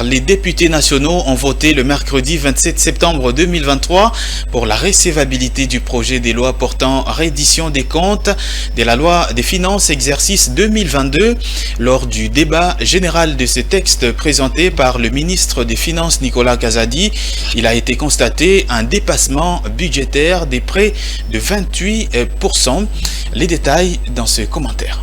Les députés nationaux ont voté le mercredi 27 septembre 2023 pour la recevabilité du projet des lois portant reddition des comptes de la loi des finances exercice 2022. Lors du débat général de ce texte présenté par le ministre des Finances Nicolas Kazadi, il a été constaté un dépassement budgétaire de près de 28%. Les détails dans ce commentaire.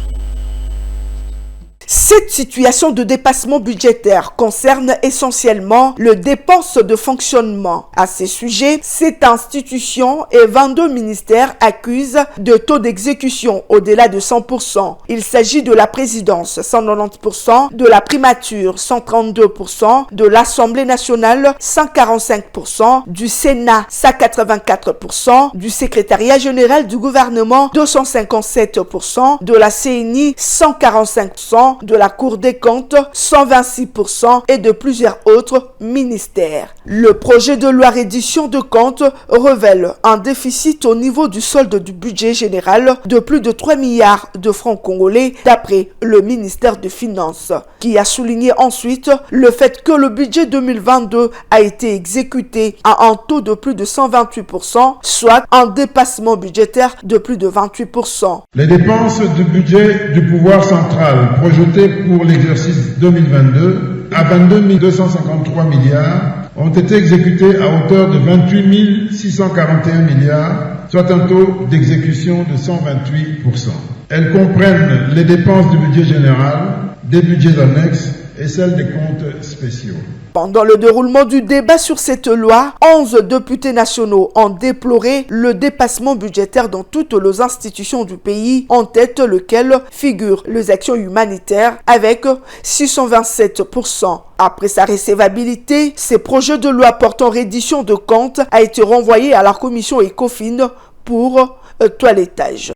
Cette situation de dépassement budgétaire concerne essentiellement les dépenses de fonctionnement. À ce sujet, cette institution et 22 ministères accusent de taux d'exécution au-delà de 100%. Il s'agit de la présidence, 190%, de la primature, 132%, de l'Assemblée nationale, 145%, du Sénat, 184%, du secrétariat général du gouvernement, 257%, de la CNI, 145%, de la Cour des comptes, 126% et de plusieurs autres ministères. Le projet de loi reddition de comptes révèle un déficit au niveau du solde du budget général de plus de 3 milliards de francs congolais d'après le ministère des Finances, qui a souligné ensuite le fait que le budget 2022 a été exécuté à un taux de plus de 128%, soit un dépassement budgétaire de plus de 28%. Les dépenses du budget du pouvoir central projetées pour l'exercice 2022 à 22 253 milliards ont été exécutées à hauteur de 28 641 milliards, soit un taux d'exécution de 128%. Elles comprennent les dépenses du budget général, des budgets annexes et celles des comptes spéciaux. Pendant le déroulement du débat sur cette loi, 11 députés nationaux ont déploré le dépassement budgétaire dans toutes les institutions du pays, en tête lequel figurent les actions humanitaires avec 627%. Après sa recevabilité, ce projet de loi portant reddition de comptes a été renvoyé à la commission ECOFIN pour toilettage.